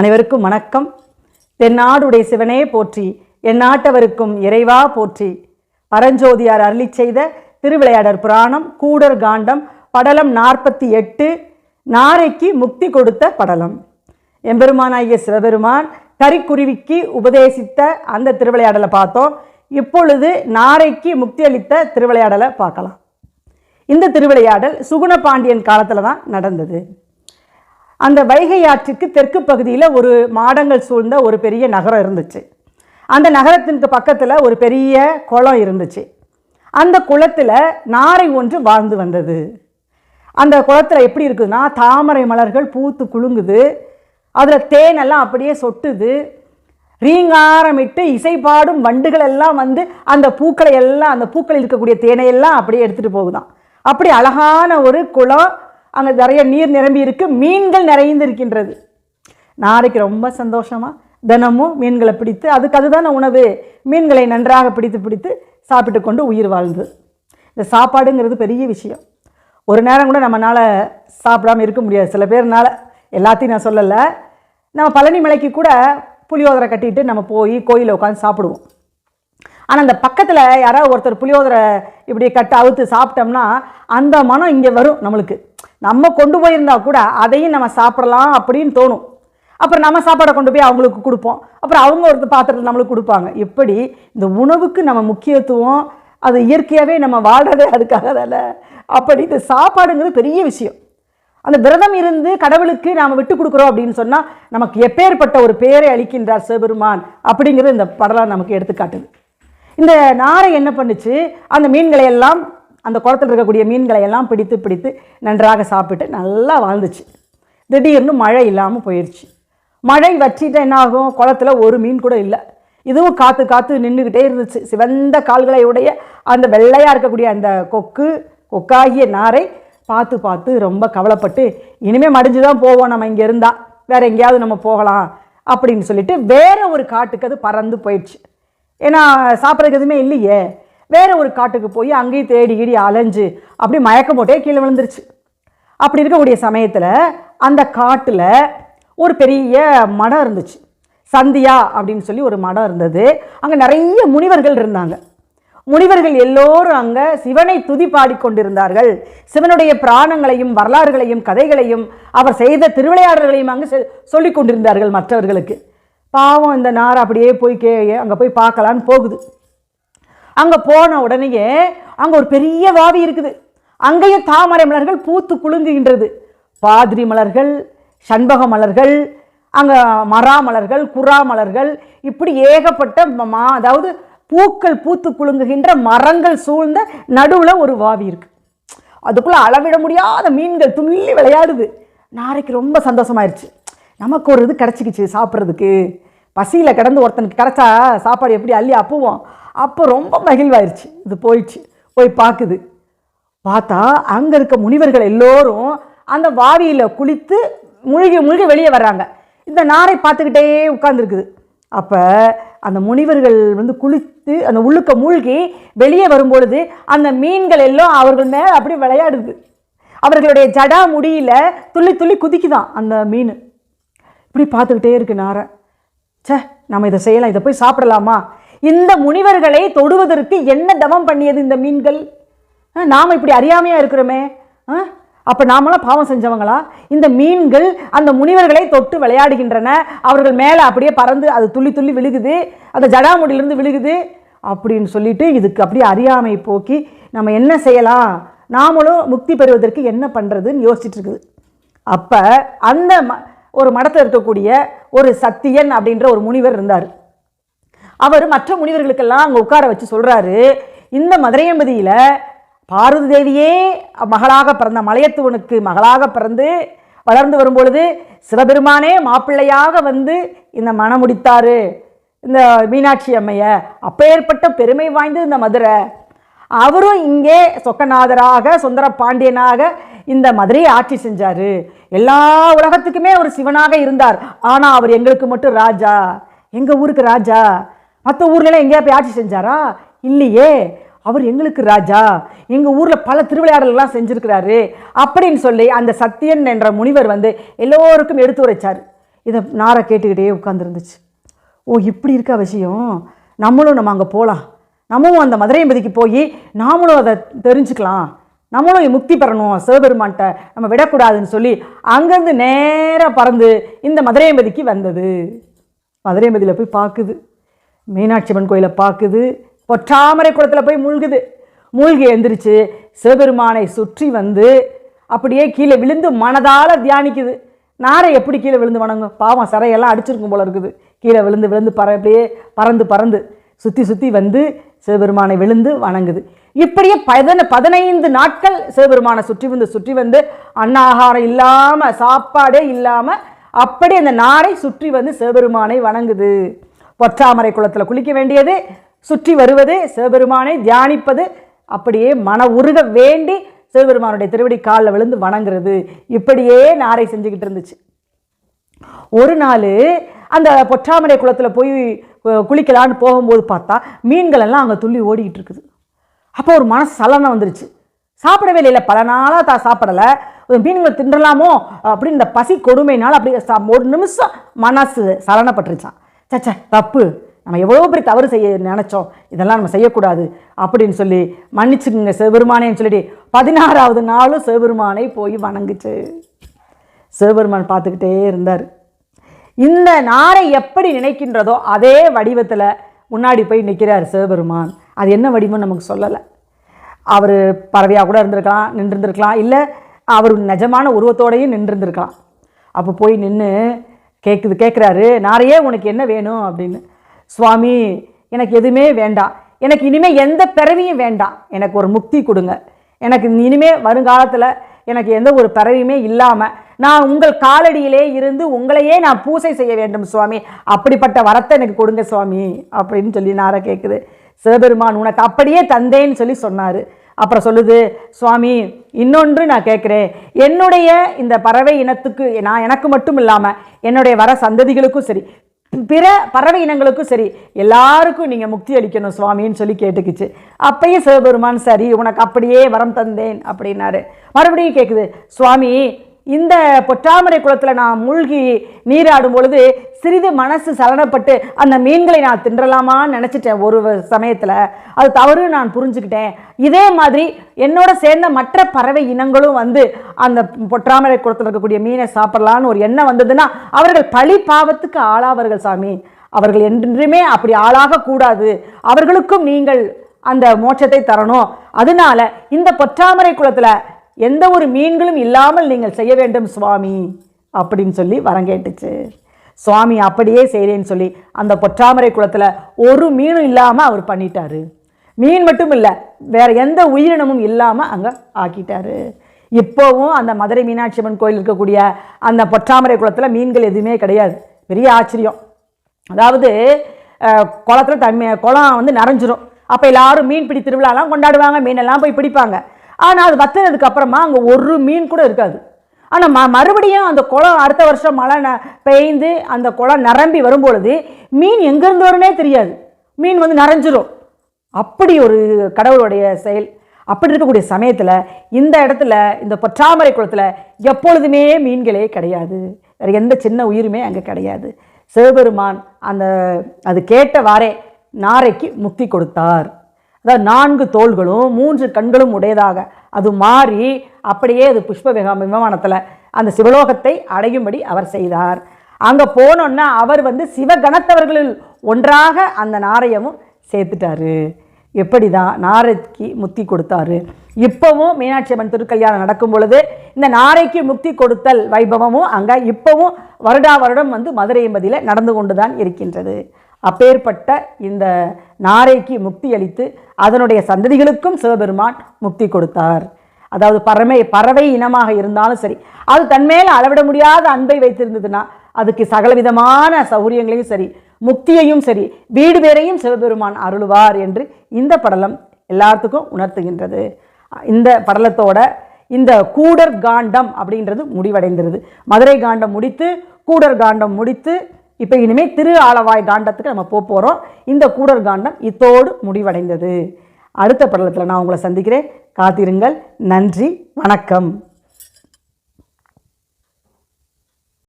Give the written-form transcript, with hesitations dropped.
அனைவருக்கும் வணக்கம். தென்னாடுடைய சிவனே போற்றி, எந்நாட்டவருக்கும் இறைவா போற்றி. பரஞ்சோதியார் அருளி செய்த திருவிளையாடற் புராணம் கூடர் காண்டம் படலம் 48 நாரைக்கு முக்தி கொடுத்த படலம். எம்பெருமானாகிய சிவபெருமான் கரிக்குருவிக்கு உபதேசித்த அந்த திருவிளையாடலை பார்த்தோம். இப்பொழுது நாரைக்கு முக்தி அளித்த திருவிளையாடலை பார்க்கலாம். இந்த திருவிளையாடல் சுகுண பாண்டியன் காலத்தில் தான் நடந்தது. அந்த வைகை ஆற்றுக்கு தெற்கு பகுதியில் ஒரு மாடங்கள் சூழ்ந்த ஒரு பெரிய நகரம் இருந்துச்சு. அந்த நகரத்திற்கு பக்கத்தில் ஒரு பெரிய குளம் இருந்துச்சு. அந்த குளத்தில் நாரை ஒன்று வாழ்ந்து வந்தது. அந்த குளத்தில் எப்படி இருக்குதுன்னா, தாமரை மலர்கள் பூத்து குலுங்குது, அதில் தேனெல்லாம் அப்படியே சொட்டுது, ரீங்காரமிட்டு இசைப்பாடும் வண்டுகள் எல்லாம் வந்து அந்த பூக்களை எல்லாம், அந்த பூக்களில் இருக்கக்கூடிய தேனையெல்லாம் அப்படியே எடுத்துகிட்டு போகுதான். அப்படி அழகான ஒரு குளம், அங்கே நிறைய நீர் நிரம்பி இருக்கு, மீன்கள் நிறைந்து இருக்கின்றது. நாரைக்கு ரொம்ப சந்தோஷமாக தினமும் மீன்களை பிடித்து, அதுதானே உணவு, மீன்களை நன்றாக பிடித்து சாப்பிட்டு கொண்டு உயிர் வாழ்ந்து. இந்த சாப்பாடுங்கிறது பெரிய விஷயம். ஒரு நேரம் கூட நம்மளால் சாப்பிடாமல் இருக்க முடியாது. சில பேர்னால, எல்லாத்தையும் நான் சொல்லலை. நம்ம பழனி மலைக்கு கூட புளியோதரை கட்டிட்டு நம்ம போய் கோயிலில் உட்காந்து சாப்பிடுவோம். ஆனால் அந்த பக்கத்தில் யாராவது ஒருத்தர் புளியோதரை இப்படி அவுத்து சாப்பிட்டோம்னா அந்த மனம் இங்கே வரும் நம்மளுக்கு. நம்ம கொண்டு போயிருந்தா கூட அதையும் நம்ம சாப்பிடலாம் அப்படின்னு தோணும். அப்புறம் நம்ம சாப்பாடை கொண்டு போய் அவங்களுக்கு கொடுப்போம். அப்புறம் அவங்க ஒரு பாத்திரத்தில் நம்மளுக்கு கொடுப்பாங்க. இப்படி இந்த உணவுக்கு நம்ம முக்கியத்துவம், அது இயற்கையாகவே நம்ம வாழ்கிறதே அதுக்காக தானே. அப்படி இந்த சாப்பாடுங்கிறது பெரிய விஷயம். அந்த விரதம் இருந்து கடவுளுக்கு நாம் விட்டு கொடுக்குறோம் அப்படின்னு சொன்னால் நமக்கு எப்பேற்பட்ட ஒரு பேரை அளிக்கின்றார் சிவபெருமான் அப்படிங்கிறது இந்த படலாம் நமக்கு எடுத்துக்காட்டுது. இந்த நாரை என்ன பண்ணுச்சு, அந்த மீன்களை எல்லாம், அந்த குளத்தில் இருக்கக்கூடிய மீன்களை எல்லாம் பிடித்து நன்றாக சாப்பிட்டு நல்லா வாழ்ந்துச்சு. திடீர்னு மழை இல்லாமல் போயிடுச்சு. மழை வற்றிட்டு என்ன ஆகும், குளத்தில் ஒரு மீன் கூட இல்லை. இதுவும் காற்று நின்றுக்கிட்டே இருந்துச்சு. சிவந்த கால்களை உடைய அந்த வெள்ளையாக இருக்கக்கூடிய அந்த கொக்காகிய நாரை பார்த்து ரொம்ப கவலைப்பட்டு, இனிமேல் மடிஞ்சு தான் போவோம், நம்ம இங்கே இருந்தால் வேறு எங்கேயாவது நம்ம போகலாம் அப்படின்னு சொல்லிட்டு வேற ஒரு காட்டுக்கு அது பறந்து போயிடுச்சு. ஏன்னா சாப்பிட்றதுக்கு எதுவுமே இல்லையே. வேறு ஒரு காட்டுக்கு போய் அங்கேயும் தேடி அலைஞ்சு அப்படி மயக்கம் போட்டே கீழே விழுந்துருச்சு. அப்படி இருக்கக்கூடிய சமயத்தில் அந்த காட்டில் ஒரு பெரிய மடம் இருந்துச்சு. சந்தியா அப்படின்னு சொல்லி ஒரு மடம் இருந்தது. அங்கே நிறைய முனிவர்கள் இருந்தாங்க. முனிவர்கள் எல்லோரும் அங்கே சிவனை துதி பாடிக்கொண்டிருந்தார்கள். சிவனுடைய பிராணங்களையும் வரலாறுகளையும் கதைகளையும் அவர் செய்த திருவிளையாடல்களையும் அங்கே சொல்லி கொண்டிருந்தார்கள் மற்றவர்களுக்கு. பாவம் இந்த நாரை அப்படியே போய் அங்கே போய் பார்க்கலான்னு போகுது. அங்கே போன உடனேயே அங்கே ஒரு பெரிய வாவி இருக்குது. அங்கேயும் தாமரை மலர்கள் பூத்து குலுங்குகின்றது. பாதிரி மலர்கள், சண்பக மலர்கள், அங்கே மரா மலர்கள், குறா மலர்கள், இப்படி ஏகப்பட்ட அதாவது பூக்கள் பூத்து குலுங்குகின்ற மரங்கள் சூழ்ந்த நடுவில் ஒரு வாவி இருக்கு. அதுக்குள்ளே அளவிட முடியாத மீன்கள் துள்ளி விளையாடுது. நாரைக்கு ரொம்ப சந்தோஷமாயிருச்சு. நமக்கு ஒரு இது கிடச்சிக்கிச்சு சாப்பிட்றதுக்கு. பசியில் கிடந்து ஒருத்தனுக்கு கிடச்சா சாப்பாடு எப்படி அள்ளி அப்புவோம். அப்போ ரொம்ப மகிழ்வாயிருச்சு. இது போய் பார்க்குது. பார்த்தா அங்கே இருக்க முனிவர்கள் எல்லோரும் அந்த வாவியில் குளித்து மூழ்கி வெளியே வர்றாங்க. இந்த நாரை பார்த்துக்கிட்டே உட்கார்ந்துருக்குது. அப்போ அந்த முனிவர்கள் குளித்து அந்த உள்ளுக்க மூழ்கி வெளியே வரும்பொழுது அந்த மீன்கள் எல்லாம் அவர்கள் மேலே அப்படி விளையாடுது. அவர்களுடைய ஜடா முடியில் துள்ளி குதிக்குதான் அந்த மீன். இப்படி பார்த்துக்கிட்டே இருக்கு நாரை. நம்ம இதை செய்யலாம், இதை போய் சாப்பிடலாமா? இந்த முனிவர்களை தொடுவதற்கு என்ன தவம் பண்ணியது இந்த மீன்கள்? நாம் இப்படி அறியாமையாக இருக்கிறோமே, அப்போ நாமெல்லாம் பாவம் செஞ்சவங்களா? இந்த மீன்கள் அந்த முனிவர்களை தொட்டு விளையாடுகின்றன. அவர்கள் மேலே அப்படியே பறந்து அது துள்ளி விழுகுது, அந்த ஜடாமுடியிலிருந்து விழுகுது அப்படின்னு சொல்லிட்டு இதுக்கு அப்படியே அறியாமை போக்கி நம்ம என்ன செய்யலாம், நாமளும் முக்தி பெறுவதற்கு என்ன பண்ணுறதுன்னு யோசிச்சுட்டு இருக்குது. அப்போ அந்த ஒரு மடத்தில் இருக்கக்கூடிய ஒரு சத்தியன் அப்படின்ற ஒரு முனிவர் இருந்தார். அவர் மற்ற முனிவர்களுக்கெல்லாம் அங்கே உட்கார வச்சு சொல்கிறாரு, இந்த மதுரையம்பதியில் பார்வதி தேவியே மகளாக பிறந்த மலையத்துவனுக்கு மகளாக பிறந்து வளர்ந்து வரும்பொழுது சிவபெருமானே மாப்பிள்ளையாக வந்து இந்த மனம் முடித்தார் இந்த மீனாட்சி அம்மைய. அப்பேற்பட்ட பெருமை வாய்ந்து இந்த மதுரை. அவரும் இங்கே சொக்கநாதராக சுந்தர பாண்டியனாக இந்த மதுரையை ஆட்சி செஞ்சார். எல்லா உலகத்துக்குமே ஒரு சிவனாக இருந்தார். ஆனால் அவர் எங்களுக்கு மட்டும் ராஜா, எங்கள் ஊருக்கு ராஜா. மற்ற ஊர்லாம் எங்கேயா போய் ஆட்சி செஞ்சாரா? இல்லையே. அவர் எங்களுக்கு ராஜா, எங்கள் ஊரில் பல திருவிளையாடல்கள்லாம் செஞ்சுருக்கிறாரு அப்படின்னு சொல்லி அந்த சத்தியன் என்ற முனிவர் எல்லோருக்கும் எடுத்து உரைச்சார். இதை நாரை கேட்டுக்கிட்டே உட்காந்துருந்துச்சு. ஓ, இப்படி இருக்கா விஷயம், நம்ம அங்கே போகலாம், நம்மளும் அந்த மதுரையம்பதிக்கு போய் நாமளும் அதை தெரிஞ்சுக்கலாம், நம்மளும் முக்தி பெறணும், சிவபெருமான்கிட்ட நம்ம விடக்கூடாதுன்னு சொல்லி அங்கேருந்து நேராக பறந்து இந்த மதுரையம்பதிக்கு வந்தது. மதுரையம்பதியில் போய் பார்க்குது, மீனாட்சி அம்மன் கோயிலை பார்க்குது, பொற்றாமரை குளத்தில் போய் மூழ்குது. மூழ்கி எழுந்திரிச்சு சிவபெருமானை சுற்றி வந்து அப்படியே கீழே விழுந்து மனதால் தியானிக்குது. நாரை எப்படி கீழே விழுந்து வணங்கும், பாவம் சரையெல்லாம் அடிச்சிருக்கும் போல இருக்குது. கீழே விழுந்து விழுந்து அப்படியே பறந்து சுற்றி சுற்றி வந்து சிவபெருமானை விழுந்து வணங்குது. இப்படியே 15 நாட்கள் சிவபெருமானை சுற்றி வந்து அன்னாகாரம் இல்லாமல், சாப்பாடே இல்லாமல் அப்படி அந்த நாரை சுற்றி வந்து சிவபெருமானை வணங்குது. பொற்றாமரை குளத்தில் குளிக்க வேண்டியது, சுற்றி வருவது, சிவபெருமானை தியானிப்பது, அப்படியே மன உருக வேண்டி சிவபெருமானுடைய திருவடி காலில் விழுந்து வணங்குறது, இப்படியே நாரை செஞ்சுக்கிட்டு இருந்துச்சு. ஒரு நாள் அந்த பொற்றாமரை குளத்தில் போய் குளிக்கலான்னு போகும்போது பார்த்தா மீன்கள் எல்லாம் அங்கே துள்ளி ஓடிக்கிட்டு இருக்குது. அப்போ ஒரு மனசு சலனம் வந்துருச்சு. சாப்பிடவே இல்லை, பல நாளாக சாப்பிடலை, மீன்களை தின்றலாமோ அப்படின்னு இந்த பசி கொடுமையினால் அப்படி ஒரு நிமிஷம் மனசு சலனப்பட்டுருச்சான். சச்சா, தப்பு, நம்ம எவ்வளோ பெரிய தவறு செய்ய நினச்சோம், இதெல்லாம் நம்ம செய்யக்கூடாது அப்படின்னு சொல்லி மன்னிச்சுக்குங்க சிவபெருமானேன்னு சொல்லிட்டு 16வது நாளும் சிவபெருமானை போய் வணங்குச்சு. சிவபெருமான் பார்த்துக்கிட்டே இருந்தார். இந்த நாரை எப்படி நினைக்கின்றதோ அதே வடிவத்தில் முன்னாடி போய் நிற்கிறார் சிவபெருமான். அது என்ன வடிவம் நமக்கு சொல்லலை. அவர் பறவையாக கூட இருந்திருக்கலாம், நின்றுருந்துருக்கலாம், இல்லை அவர் நிஜமான உருவத்தோடையும் நின்றுருந்துருக்கலாம். அப்போ போய் நின்று கேட்குறாரு, நாரையே உனக்கு என்ன வேணும் அப்படின்னு. சுவாமி, எனக்கு எதுவுமே வேண்டாம், எனக்கு இனிமேல் எந்த பிறவியும் வேண்டாம், எனக்கு ஒரு முக்தி கொடுங்க, எனக்கு இனிமேல் வருங்காலத்தில் எனக்கு எந்த ஒரு பிறவியுமே இல்லாமல் நான் உங்கள் காலடியிலே இருந்து உங்களையே நான் பூசை செய்ய வேண்டும் சுவாமி, அப்படிப்பட்ட வரத்தை எனக்கு கொடுங்க சுவாமி அப்படின்னு சொல்லி நாரை கேட்குது. சிவபெருமான் உனக்கு அப்படியே தந்தேன்னு சொல்லி சொன்னார். அப்புறம் சொல்லுது, சுவாமி இன்னொன்று நான் கேட்குறேன், என்னுடைய இந்த பறவை இனத்துக்கு எனக்கு மட்டும் இல்லாமல் என்னுடைய வர சந்ததிகளுக்கும் சரி, பிற பறவை இனங்களுக்கும் சரி, எல்லாருக்கும் நீங்கள் முக்தி அளிக்கணும் சுவாமின்னு சொல்லி கேட்டுக்குச்சு. அப்பயும் சிவபெருமான் சரி உனக்கு அப்படியே வரம் தந்தேன் அப்படின்னாரு. மறுபடியும் கேட்குது, சுவாமி இந்த பொற்றாமரை குளத்தில் நான் மூழ்கி நீராடும் பொழுது சிறிது மனசு சலனப்பட்டு அந்த மீன்களை நான் தின்றலாமான்னு நினச்சிட்டேன். ஒரு சமயத்தில் அது தவறு நான் புரிஞ்சுக்கிட்டேன். இதே மாதிரி என்னோட சேர்ந்த மற்ற பறவை இனங்களும் வந்து அந்த பொற்றாமரை குளத்தில் இருக்கக்கூடிய மீனை சாப்பிடலான்னு ஒரு எண்ணம் வந்ததுன்னா அவர்கள் பழி பாவத்துக்கு ஆளாவார்கள் சாமி. அவர்கள் என்றுமே அப்படி ஆளாகக்கூடாது, அவர்களுக்கும் நீங்கள் அந்த மோட்சத்தை தரணும். அதனால இந்த பொற்றாமரை குளத்தில் எந்த ஒரு மீன்களும் இல்லாமல் நீங்கள் செய்ய வேண்டும் சுவாமி அப்படின்னு சொல்லி வரங்கேட்டுச்சு. சுவாமி அப்படியே செய்கிறேன்னு சொல்லி அந்த பொற்றாமரை குளத்தில் ஒரு மீனும் இல்லாமல் அவர் பண்ணிட்டாரு. மீன் மட்டும் இல்லை, வேறு எந்த உயிரினமும் இல்லாமல் அங்கே ஆக்கிட்டாரு. இப்போவும் அந்த மதுரை மீனாட்சி அம்மன் கோயில் இருக்கக்கூடிய அந்த பொற்றாமரை குளத்தில் மீன்கள் எதுவுமே கிடையாது. பெரிய ஆச்சரியம். அதாவது குளத்தில் குளம் வந்து நிறைஞ்சிரும். அப்போ எல்லாரும் மீன் பிடி திருவிழாலாம் கொண்டாடுவாங்க, மீனெல்லாம் போய் பிடிப்பாங்க. ஆனால் அது வத்தினதுக்கு அப்புறமா அங்கே ஒரு மீன் கூட இருக்காது. ஆனால் மறுபடியும் அந்த குளம் அடுத்த வருஷம் மழை பெய்ந்து அந்த குளம் நிரம்பி வரும்பொழுது மீன் எங்கேருந்து வரும்னே தெரியாது, மீன் வந்து நிறைஞ்சிரும். அப்படி ஒரு கடவுளுடைய செயல். அப்படி இருக்கக்கூடிய சமயத்தில் இந்த இடத்துல இந்த பொற்றாமரை குளத்தில் எப்பொழுதுமே மீன்களே கிடையாது, வேறு எந்த சின்ன உயிருமே அங்கே கிடையாது. சிவபெருமான் அது கேட்டவாறே நாரைக்கு முக்தி கொடுத்தார். அதாவது 4 தோள்களும் 3 கண்களும் உடையதாக அது மாறி அப்படியே அது புஷ்ப விமானத்தில் அந்த சிவலோகத்தை அடையும்படி அவர் செய்தார். அங்கே போனோன்னா அவர் வந்து சிவகணத்தவர்களில் ஒன்றாக அந்த நாரையமும் சேர்த்துட்டாரு. எப்படி தான் நாரைக்கு முக்தி கொடுத்தாரு. இப்போவும் மீனாட்சி அம்மன் திருக்கல்யாணம் நடக்கும் பொழுது இந்த நாரைக்கு முக்தி கொடுத்தல் வைபவமும் அங்கே இப்போவும் வருடம் வந்து மதுரையம்பதியில் நடந்து கொண்டு தான் இருக்கின்றது. அப்பேற்பட்ட இந்த நாரைக்கு முக்தி அளித்து அதனுடைய சந்ததிகளுக்கும் சிவபெருமான் முக்தி கொடுத்தார். அதாவது பறவை இனமாக இருந்தாலும் சரி, அது தன்மேல் அளவிட முடியாத அன்பை வைத்திருந்ததுன்னா அதுக்கு சகலவிதமான சௌகரியங்களையும் சரி, முக்தியையும் சரி, வீடு பேரையும் சிவபெருமான் அருள்வார் என்று இந்த படலம் எல்லாத்துக்கும் உணர்த்துகின்றது. இந்த படலத்தோட இந்த கூடர் காண்டம் அப்படின்றது முடிவடைந்திருது. மதுரை காண்டம் முடித்து கூடர் காண்டம் முடித்து இப்போ இனிமேல் திரு ஆலவாய் காண்டத்துக்கு நம்ம போகிறோம். இந்த கூடர் காண்டம் இத்தோடு முடிவடைந்தது. அடுத்த படலத்தில் நான் உங்களை சந்திக்கிறேன். காத்திருங்கள். நன்றி, வணக்கம்.